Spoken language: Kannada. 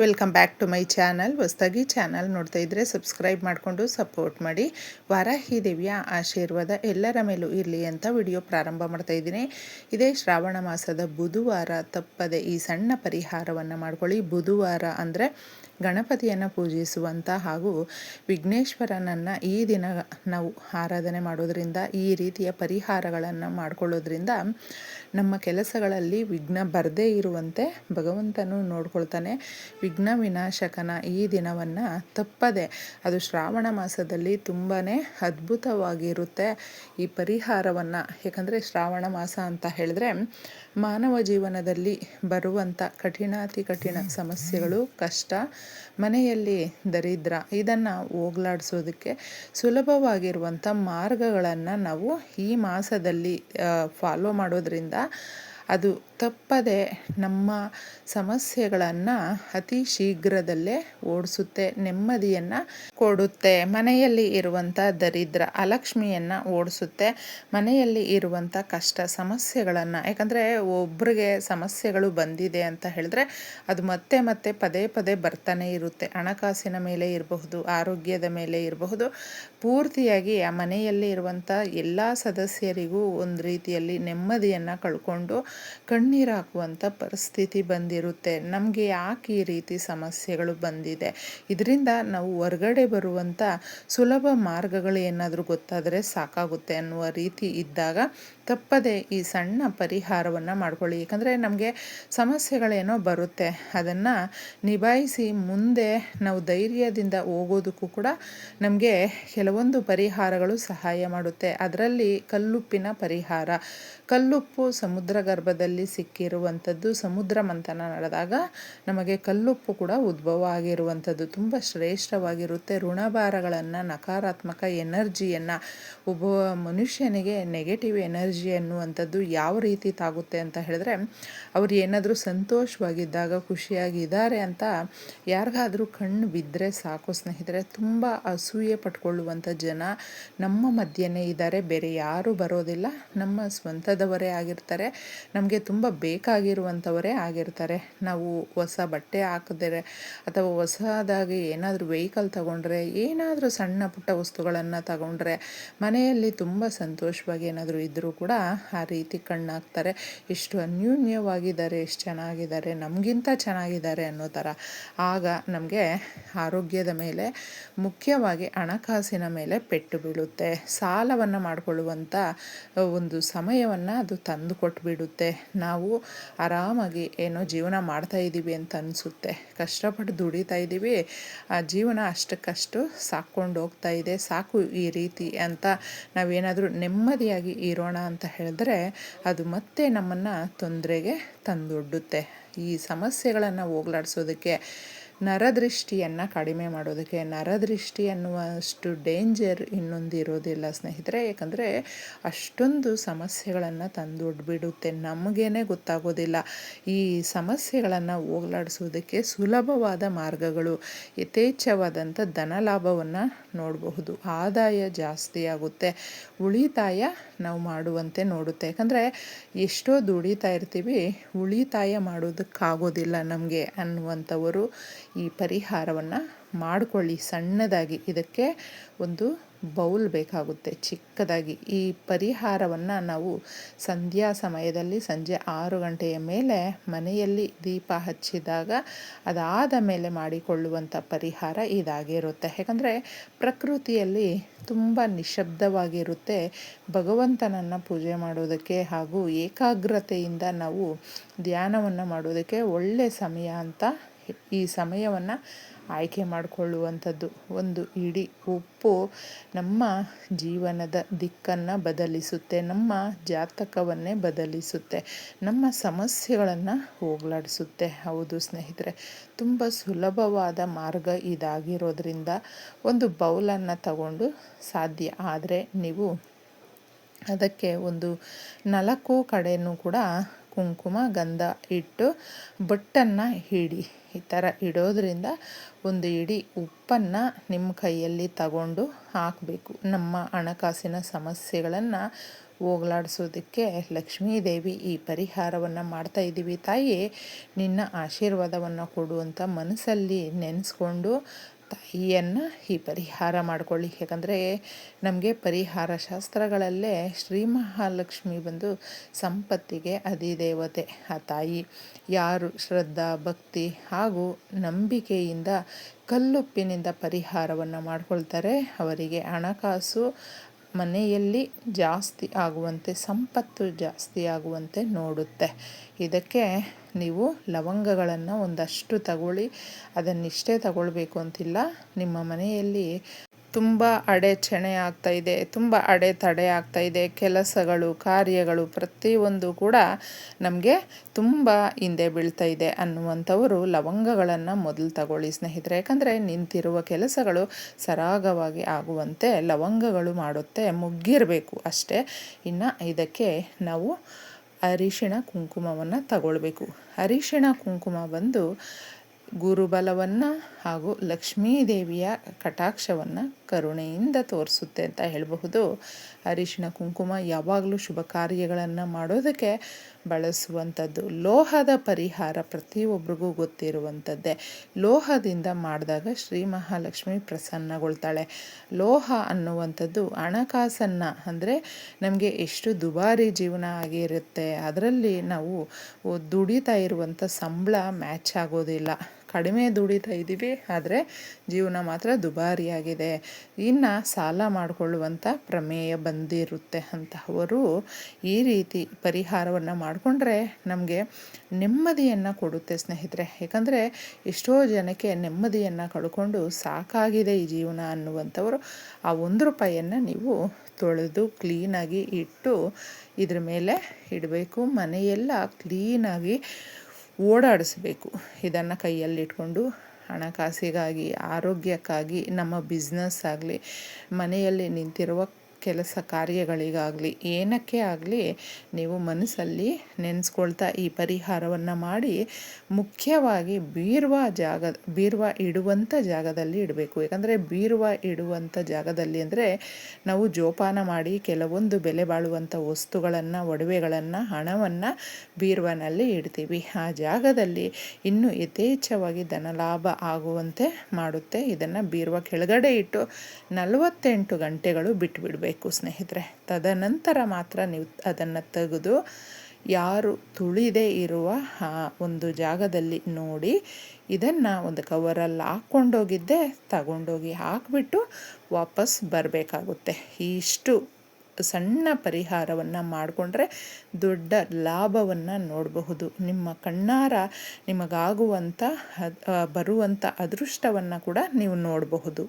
Welcome back to my channel. ಹೊಸದಾಗಿ ಚಾನಲ್ ನೋಡ್ತಾ ಇದ್ದರೆ ಸಬ್ಸ್ಕ್ರೈಬ್ ಮಾಡಿಕೊಂಡು ಸಪೋರ್ಟ್ ಮಾಡಿ. ವಾರಾಹಿ ದೇವಿಯ ಆಶೀರ್ವಾದ ಎಲ್ಲರ ಮೇಲೂ ಇರಲಿ ಅಂತ ವಿಡಿಯೋ ಪ್ರಾರಂಭ ಮಾಡ್ತಾ ಇದ್ದೀನಿ. ಇದೇ ಶ್ರಾವಣ ಮಾಸದ ಬುಧವಾರ ತಪ್ಪದೆ ಈ ಸಣ್ಣ ಪರಿಹಾರವನ್ನು ಮಾಡ್ಕೊಳ್ಳಿ. ಬುಧವಾರ ಅಂದರೆ ಗಣಪತಿಯನ್ನು ಪೂಜಿಸುವಂಥ ಹಾಗೂ ವಿಘ್ನೇಶ್ವರನನ್ನು ಈ ದಿನ ನಾವು ಆರಾಧನೆ ಮಾಡೋದರಿಂದ, ಈ ರೀತಿಯ ಪರಿಹಾರಗಳನ್ನು ಮಾಡಿಕೊಳ್ಳೋದ್ರಿಂದ ನಮ್ಮ ಕೆಲಸಗಳಲ್ಲಿ ವಿಘ್ನ ಬರದೇ ಇರುವಂತೆ ಭಗವಂತನು ನೋಡ್ಕೊಳ್ತಾನೆ. ವಿಘ್ನ ವಿನಾಶಕನ ಈ ದಿನವನ್ನು ತಪ್ಪದೆ, ಅದು ಶ್ರಾವಣ ಮಾಸದಲ್ಲಿ ತುಂಬಾ ಅದ್ಭುತವಾಗಿರುತ್ತೆ ಈ ಪರಿಹಾರವನ್ನು. ಯಾಕಂದರೆ ಶ್ರಾವಣ ಮಾಸ ಅಂತ ಹೇಳಿದ್ರೆ ಮಾನವ ಜೀವನದಲ್ಲಿ ಬರುವಂಥ ಕಠಿಣಾತಿ ಕಠಿಣ ಸಮಸ್ಯೆಗಳು, ಕಷ್ಟ, ಮನೆಯಲ್ಲಿ ದರಿದ್ರ, ಇದನ್ನು ಹೋಗಲಾಡಿಸೋದಕ್ಕೆ ಸುಲಭವಾಗಿರುವಂಥ ಮಾರ್ಗಗಳನ್ನು ನಾವು ಈ ಮಾಸದಲ್ಲಿ ಫಾಲೋ ಮಾಡೋದ್ರಿಂದ ಅದು ತಪ್ಪದೆ ನಮ್ಮ ಸಮಸ್ಯೆಗಳನ್ನು ಅತಿ ಶೀಘ್ರದಲ್ಲೇ ಓಡಿಸುತ್ತೆ, ನೆಮ್ಮದಿಯನ್ನು ಕೊಡುತ್ತೆ. ಮನೆಯಲ್ಲಿ ಇರುವಂಥ ದರಿದ್ರ ಅಲಕ್ಷ್ಮಿಯನ್ನು ಓಡಿಸುತ್ತೆ. ಮನೆಯಲ್ಲಿ ಇರುವಂಥ ಕಷ್ಟ ಸಮಸ್ಯೆಗಳನ್ನು, ಯಾಕಂದರೆ ಒಬ್ಬರಿಗೆ ಸಮಸ್ಯೆಗಳು ಬಂದಿದೆ ಅಂತ ಹೇಳಿದ್ರೆ ಅದು ಮತ್ತೆ ಮತ್ತೆ ಪದೇ ಪದೇ ಬರ್ತಾನೆ ಇರುತ್ತೆ. ಹಣಕಾಸಿನ ಮೇಲೆ ಇರಬಹುದು, ಆರೋಗ್ಯದ ಮೇಲೆ ಇರಬಹುದು, ಪೂರ್ತಿಯಾಗಿ ಆ ಮನೆಯಲ್ಲಿ ಇರುವಂಥ ಎಲ್ಲ ಸದಸ್ಯರಿಗೂ ಒಂದು ರೀತಿಯಲ್ಲಿ ನೆಮ್ಮದಿಯನ್ನು ಕಳ್ಕೊಂಡು ಕಣ್ಣೀರು ಹಾಕುವಂಥ ಪರಿಸ್ಥಿತಿ ಬಂದಿರುತ್ತೆ. ನಮಗೆ ಯಾಕೆ ಈ ರೀತಿ ಸಮಸ್ಯೆಗಳು ಬಂದಿದೆ, ಇದರಿಂದ ನಾವು ಹೊರಗಡೆ ಬರುವಂಥ ಸುಲಭ ಮಾರ್ಗಗಳು ಏನಾದರೂ ಗೊತ್ತಾದರೆ ಸಾಕಾಗುತ್ತೆ ಅನ್ನುವ ರೀತಿ ಇದ್ದಾಗ ತಪ್ಪದೆ ಈ ಸಣ್ಣ ಪರಿಹಾರವನ್ನು ಮಾಡ್ಕೊಳ್ಳಿ. ಯಾಕಂದರೆ ನಮಗೆ ಸಮಸ್ಯೆಗಳೇನೋ ಬರುತ್ತೆ, ಅದನ್ನು ನಿಭಾಯಿಸಿ ಮುಂದೆ ನಾವು ಧೈರ್ಯದಿಂದ ಹೋಗೋದಕ್ಕೂ ಕೂಡ ನಮಗೆ ಕೆಲವೊಂದು ಪರಿಹಾರಗಳು ಸಹಾಯ ಮಾಡುತ್ತೆ. ಅದರಲ್ಲಿ ಕಲ್ಲುಪ್ಪಿನ ಪರಿಹಾರ. ಕಲ್ಲುಪ್ಪು ಸಮುದ್ರ ಗರ್ಭದಲ್ಲಿ ಸಿಕ್ಕಿರುವಂಥದ್ದು. ಸಮುದ್ರ ಮಂಥನ ನಡೆದಾಗ ನಮಗೆ ಕಲ್ಲುಪ್ಪು ಕೂಡ ಉದ್ಭವ ಆಗಿರುವಂಥದ್ದು ತುಂಬ ಶ್ರೇಷ್ಠವಾಗಿರುತ್ತೆ. ಋಣಭಾರಗಳನ್ನು, ನಕಾರಾತ್ಮಕ ಎನರ್ಜಿಯನ್ನು, ಒಬ್ಬ ಮನುಷ್ಯನಿಗೆ ನೆಗೆಟಿವ್ ಎನರ್ಜಿ ಅನ್ನುವಂಥದ್ದು ಯಾವ ರೀತಿ ತಾಗುತ್ತೆ ಅಂತ ಹೇಳಿದ್ರೆ, ಅವ್ರು ಏನಾದರೂ ಸಂತೋಷವಾಗಿದ್ದಾಗ, ಖುಷಿಯಾಗಿದ್ದಾರೆ ಅಂತ ಯಾರಿಗಾದರೂ ಕಣ್ಣು ಬಿದ್ದರೆ ಸಾಕು ಸ್ನೇಹಿತರೆ, ತುಂಬ ಅಸೂಯೆ ಪಟ್ಕೊಳ್ಳುವಂಥ ಜನ ನಮ್ಮ ಮಧ್ಯೆನೇ ಇದ್ದಾರೆ. ಬೇರೆ ಯಾರೂ ಬರೋದಿಲ್ಲ, ನಮ್ಮ ಸ್ವಂತದವರೇ ಆಗಿರ್ತಾರೆ, ನಮಗೆ ತುಂಬ ಬೇಕಾಗಿರುವಂಥವರೇ ಆಗಿರ್ತಾರೆ. ನಾವು ಹೊಸ ಬಟ್ಟೆ ಹಾಕಿದ್ರೆ ಅಥವಾ ಹೊಸದಾಗಿ ಏನಾದರೂ ವೆಹಿಕಲ್ ತಗೊಂಡ್ರೆ, ಏನಾದರೂ ಸಣ್ಣ ಪುಟ್ಟ ವಸ್ತುಗಳನ್ನು ತಗೊಂಡ್ರೆ, ಮನೆಯಲ್ಲಿ ತುಂಬ ಸಂತೋಷವಾಗಿ ಏನಾದರೂ ಇದ್ದರೂ ಕೂಡ ಆ ರೀತಿ ಕಣ್ಣಾಕ್ತಾರೆ. ಎಷ್ಟು ಅನ್ಯೂನ್ಯವಾಗಿದ್ದಾರೆ, ಎಷ್ಟು ಚೆನ್ನಾಗಿದ್ದಾರೆ, ನಮಗಿಂತ ಚೆನ್ನಾಗಿದ್ದಾರೆ ಅನ್ನೋ ಥರ. ಆಗ ನಮಗೆ ಆರೋಗ್ಯದ ಮೇಲೆ, ಮುಖ್ಯವಾಗಿ ಹಣಕಾಸಿನ ಮೇಲೆ ಪೆಟ್ಟು ಬೀಳುತ್ತೆ. ಸಾಲವನ್ನು ಮಾಡಿಕೊಳ್ಳುವಂಥ ಒಂದು ಸಮಯವನ್ನು ಅದು ತಂದು ಕೊಟ್ಬಿಡುತ್ತೆ. ನಾವು ಆರಾಮಾಗಿ ಏನೋ ಜೀವನ ಮಾಡ್ತಾ ಇದ್ದೀವಿ ಅಂತ ಅನಿಸುತ್ತೆ. ಕಷ್ಟಪಟ್ಟು ದುಡಿತಾ ಇದ್ದೀವಿ, ಆ ಜೀವನ ಅಷ್ಟಕ್ಕಷ್ಟು ಸಾಕ್ಕೊಂಡು ಹೋಗ್ತಾ ಇದೆ, ಸಾಕು ಈ ರೀತಿ ಅಂತ ನಾವೇನಾದರೂ ನೆಮ್ಮದಿಯಾಗಿ ಇರೋಣ ಅಂತ ಹೇಳಿದ್ರೆ ಅದು ಮತ್ತೆ ನಮ್ಮನ್ನು ತೊಂದರೆಗೆ ತಂದೊಡ್ಡುತ್ತೆ. ಈ ಸಮಸ್ಯೆಗಳನ್ನು ಹೋಗಲಾಡಿಸೋದಕ್ಕೆ, ನರದೃಷ್ಟಿಯನ್ನು ಕಡಿಮೆ ಮಾಡೋದಕ್ಕೆ, ನರದೃಷ್ಟಿ ಅನ್ನುವಷ್ಟು ಡೇಂಜರ್ ಇನ್ನೊಂದು ಇರೋದಿಲ್ಲ ಸ್ನೇಹಿತರೆ. ಯಾಕಂದರೆ ಅಷ್ಟೊಂದು ಸಮಸ್ಯೆಗಳನ್ನು ತಂದೊಡ್ಬಿಡುತ್ತೆ, ನಮಗೇನೆ ಗೊತ್ತಾಗೋದಿಲ್ಲ. ಈ ಸಮಸ್ಯೆಗಳನ್ನು ಹೋಗಲಾಡಿಸೋದಕ್ಕೆ ಸುಲಭವಾದ ಮಾರ್ಗಗಳು, ಯಥೇಚ್ಛವಾದಂಥ ಧನಲಾಭವನ್ನು ನೋಡಬಹುದು, ಆದಾಯ ಜಾಸ್ತಿ ಆಗುತ್ತೆ, ಉಳಿತಾಯ ನಾವು ಮಾಡುವಂತೆ ನೋಡುತ್ತೆ. ಯಾಕಂದರೆ ಎಷ್ಟೋ ದುಡಿತಾ ಇರ್ತೀವಿ, ಉಳಿತಾಯ ಮಾಡೋದಕ್ಕಾಗೋದಿಲ್ಲ ನಮಗೆ ಅನ್ನುವಂಥವರು ಈ ಪರಿಹಾರವನ್ನು ಮಾಡಿಕೊಳ್ಳಿ. ಸಣ್ಣದಾಗಿ ಇದಕ್ಕೆ ಒಂದು ಬೌಲ್ ಬೇಕಾಗುತ್ತೆ, ಚಿಕ್ಕದಾಗಿ. ಈ ಪರಿಹಾರವನ್ನು ನಾವು ಸಂಧ್ಯಾ ಸಮಯದಲ್ಲಿ ಸಂಜೆ 6 ಗಂಟೆಯ ಮೇಲೆ ಮನೆಯಲ್ಲಿ ದೀಪ ಹಚ್ಚಿದಾಗ ಅದಾದ ಮೇಲೆ ಮಾಡಿಕೊಳ್ಳುವಂಥ ಪರಿಹಾರ ಇದಾಗಿರುತ್ತೆ. ಯಾಕಂದರೆ ಪ್ರಕೃತಿಯಲ್ಲಿ ತುಂಬ ನಿಶಬ್ದವಾಗಿರುತ್ತೆ. ಭಗವಂತನನ್ನು ಪೂಜೆ ಮಾಡೋದಕ್ಕೆ ಹಾಗೂ ಏಕಾಗ್ರತೆಯಿಂದ ನಾವು ಧ್ಯಾನವನ್ನು ಮಾಡೋದಕ್ಕೆ ಒಳ್ಳೆಯ ಸಮಯ ಅಂತ ಈ ಸಮಯವನ್ನು ಆಯ್ಕೆ ಮಾಡಿಕೊಳ್ಳುವಂಥದ್ದು. ಒಂದು ಇಡೀ ಉಪ್ಪು ನಮ್ಮ ಜೀವನದ ದಿಕ್ಕನ್ನು ಬದಲಿಸುತ್ತೆ, ನಮ್ಮ ಜಾತಕವನ್ನೇ ಬದಲಿಸುತ್ತೆ, ನಮ್ಮ ಸಮಸ್ಯೆಗಳನ್ನು ಹೋಗಲಾಡಿಸುತ್ತೆ. ಹೌದು ಸ್ನೇಹಿತರೆ, ತುಂಬ ಸುಲಭವಾದ ಮಾರ್ಗ ಇದಾಗಿರೋದ್ರಿಂದ ಒಂದು ಬೌಲನ್ನು ತಗೊಂಡು, ಸಾಧ್ಯ ಆದರೆ ನೀವು ಅದಕ್ಕೆ ಒಂದು 4 ಕಡೆಯೂ ಕೂಡ ಕುಂಕುಮ, ಗಂಧ ಇಟ್ಟು ಬೊಟ್ಟನ್ನು ಇಡಿ. ಈ ಥರ ಇಡೋದ್ರಿಂದ ಒಂದು ಇಡೀ ಉಪ್ಪನ್ನು ನಿಮ್ಮ ಕೈಯಲ್ಲಿ ತಗೊಂಡು ಹಾಕಬೇಕು. ನಮ್ಮ ಹಣಕಾಸಿನ ಸಮಸ್ಯೆಗಳನ್ನು ಹೋಗಲಾಡಿಸೋದಕ್ಕೆ ಲಕ್ಷ್ಮೀದೇವಿ ಈ ಪರಿಹಾರವನ್ನು ಮಾಡ್ತಾ ಇದ್ದೀವಿ ತಾಯಿ, ನಿನ್ನ ಆಶೀರ್ವಾದವನ್ನು ಕೊಡು ಅಂತ ಮನಸ್ಸಲ್ಲಿ ನೆನೆಸ್ಕೊಂಡು ತಾಯಿಯನ್ನು ಈ ಪರಿಹಾರ ಮಾಡಿಕೊಳ್ಳಿ. ಯಾಕಂದರೆ ನಮಗೆ ಪರಿಹಾರ ಶಾಸ್ತ್ರಗಳಲ್ಲೇ ಶ್ರೀ ಮಹಾಲಕ್ಷ್ಮಿ ಬಂದು ಸಂಪತ್ತಿಗೆ ಅಧಿದೇವತೆ. ಆ ತಾಯಿ ಯಾರು ಶ್ರದ್ಧಾ ಭಕ್ತಿ ಹಾಗೂ ನಂಬಿಕೆಯಿಂದ ಕಲ್ಲುಪ್ಪಿನಿಂದ ಪರಿಹಾರವನ್ನು ಮಾಡ್ಕೊಳ್ತಾರೆ ಅವರಿಗೆ ಹಣಕಾಸು ಮನೆಯಲ್ಲಿ ಜಾಸ್ತಿ ಆಗುವಂತೆ, ಸಂಪತ್ತು ಜಾಸ್ತಿ ಆಗುವಂತೆ ನೋಡುತ್ತೆ. ಇದಕ್ಕೆ ನೀವು ಲವಂಗಗಳನ್ನು ಒಂದಷ್ಟು ತಗೊಳ್ಳಿ. ಅದನ್ನಿಷ್ಟೇ ತಗೊಳ್ಬೇಕು ಅಂತಿಲ್ಲ. ನಿಮ್ಮ ಮನೆಯಲ್ಲಿ ತುಂಬ ಅಡೆಚಣೆ ಆಗ್ತಾಯಿದೆ, ತುಂಬ ಅಡೆತಡೆ ಆಗ್ತಾಯಿದೆ, ಕೆಲಸಗಳು ಕಾರ್ಯಗಳು ಪ್ರತಿಯೊಂದು ಕೂಡ ನಮಗೆ ತುಂಬ ಹಿಂದೆ ಬೀಳ್ತಾ ಇದೆ ಅನ್ನುವಂಥವರು ಲವಂಗಗಳನ್ನು ಮೊದಲು ತಗೊಳ್ಳಿ ಸ್ನೇಹಿತರೆ. ಯಾಕಂದರೆ ನಿಂತಿರುವ ಕೆಲಸಗಳು ಸರಾಗವಾಗಿ ಆಗುವಂತೆ ಲವಂಗಗಳು ಮಾಡುತ್ತೆ. ಮುಗ್ಗಿರಬೇಕು ಅಷ್ಟೇ. ಇನ್ನು ಇದಕ್ಕೆ ನಾವು ಅರಿಶಿಣ ಕುಂಕುಮವನ್ನು ತಗೊಳ್ಬೇಕು. ಅರಿಶಿಣ ಕುಂಕುಮ ಬಂದು ಗುರುಬಲವನ್ನು ಹಾಗೂ ಲಕ್ಷ್ಮೀದೇವಿಯ ಕಟಾಕ್ಷವನ್ನು ಕರುಣೆಯಿಂದ ತೋರಿಸುತ್ತೆ ಅಂತ ಹೇಳಬಹುದು. ಅರಿಶಿಣ ಕುಂಕುಮ ಯಾವಾಗಲೂ ಶುಭ ಕಾರ್ಯಗಳನ್ನು ಮಾಡೋದಕ್ಕೆ ಬಳಸುವಂಥದ್ದು. ಲೋಹದ ಪರಿಹಾರ ಪ್ರತಿಯೊಬ್ಬರಿಗೂ ಗೊತ್ತಿರುವಂಥದ್ದೇ. ಲೋಹದಿಂದ ಮಾಡಿದಾಗ ಶ್ರೀ ಮಹಾಲಕ್ಷ್ಮಿ ಪ್ರಸನ್ನಗೊಳ್ತಾಳೆ. ಲೋಹ ಅನ್ನುವಂಥದ್ದು ಹಣಕಾಸನ್ನು, ಅಂದರೆ ನಮಗೆ ಎಷ್ಟು ದುಬಾರಿ ಜೀವನ ಆಗಿರುತ್ತೆ, ಅದರಲ್ಲಿ ನಾವು ದುಡಿತಾ ಇರುವಂಥ ಸಂಬಳ ಮ್ಯಾಚ್ ಆಗೋದಿಲ್ಲ. ಕಡಿಮೆ ದುಡಿತಾ ಇದ್ದೀವಿ, ಆದರೆ ಜೀವನ ಮಾತ್ರ ದುಬಾರಿಯಾಗಿದೆ. ಇನ್ನು ಸಾಲ ಮಾಡಿಕೊಳ್ಳುವಂಥ ಪ್ರಮೇಯ ಬಂದಿರುತ್ತೆ. ಅಂತಹವರು ಈ ರೀತಿ ಪರಿಹಾರವನ್ನು ಮಾಡಿಕೊಂಡ್ರೆ ನಮಗೆ ನೆಮ್ಮದಿಯನ್ನು ಕೊಡುತ್ತೆ ಸ್ನೇಹಿತರೆ. ಯಾಕಂದರೆ ಎಷ್ಟೋ ಜನಕ್ಕೆ ನೆಮ್ಮದಿಯನ್ನು ಕಳ್ಕೊಂಡು ಸಾಕಾಗಿದೆ ಈ ಜೀವನ ಅನ್ನುವಂಥವರು ಆ ₹1 ನೀವು ತೊಳೆದು ಕ್ಲೀನಾಗಿ ಇಟ್ಟು ಇದ್ರ ಮೇಲೆ ಇಡಬೇಕು. ಮನೆಯೆಲ್ಲ ಕ್ಲೀನಾಗಿ ಓಡಾಡಿಸ್ಬೇಕು. ಇದನ್ನು ಕೈಯಲ್ಲಿಟ್ಕೊಂಡು ಹಣಕಾಸಿಗಾಗಿ, ಆರೋಗ್ಯಕ್ಕಾಗಿ, ನಮ್ಮ ಬಿಸ್ನೆಸ್ ಆಗಲಿ, ಮನೆಯಲ್ಲಿ ನಿಂತಿರುವ ಕೆಲಸ ಕಾರ್ಯಗಳಿಗಾಗಲಿ, ಏನಕ್ಕೆ ಆಗಲಿ ನೀವು ಮನಸ್ಸಲ್ಲಿ ನೆನೆಸ್ಕೊಳ್ತಾ ಈ ಪರಿಹಾರವನ್ನು ಮಾಡಿ ಮುಖ್ಯವಾಗಿ ಬೀರುವ ಇಡುವಂಥ ಜಾಗದಲ್ಲಿ ಇಡಬೇಕು. ಯಾಕಂದರೆ ಬೀರುವ ಇಡುವಂಥ ಜಾಗದಲ್ಲಿ ಅಂದರೆ ನಾವು ಜೋಪಾನ ಮಾಡಿ ಕೆಲವೊಂದು ಬೆಲೆ ಬಾಳುವಂಥ ವಸ್ತುಗಳನ್ನು, ಒಡವೆಗಳನ್ನು, ಹಣವನ್ನು ಬೀರುವನಲ್ಲಿ ಇಡ್ತೀವಿ. ಆ ಜಾಗದಲ್ಲಿ ಇನ್ನೂ ಯಥೇಚ್ಛವಾಗಿ ಧನಲಾಭ ಆಗುವಂತೆ ಮಾಡುತ್ತೆ. ಇದನ್ನು ಬೀರುವ ಕೆಳಗಡೆ ಇಟ್ಟು 48 ಗಂಟೆಗಳು ಬಿಟ್ಟುಬಿಡಬೇಕು ಸ್ನೇಹಿತರೆ. ತದನಂತರ ಮಾತ್ರ ನೀವು ಅದನ್ನು ತೆಗೆದು ಯಾರು ತುಳಿದೇ ಇರುವ ಒಂದು ಜಾಗದಲ್ಲಿ ನೋಡಿ ಇದನ್ನು ಒಂದು ಕವರಲ್ಲಿ ಹಾಕ್ಕೊಂಡೋಗಿದ್ದೆ ತಗೊಂಡೋಗಿ ಹಾಕಿಬಿಟ್ಟು ವಾಪಸ್ ಬರಬೇಕಾಗುತ್ತೆ. ಇಷ್ಟು ಸಣ್ಣ ಪರಿಹಾರವನ್ನು ಮಾಡಿಕೊಂಡ್ರೆ ದೊಡ್ಡ ಲಾಭವನ್ನು ನೋಡಬಹುದು. ನಿಮ್ಮ ಕಣ್ಣಾರ ನಿಮಗಾಗುವಂಥ ಬರುವಂಥ ಅದೃಷ್ಟವನ್ನು ಕೂಡ ನೀವು ನೋಡಬಹುದು.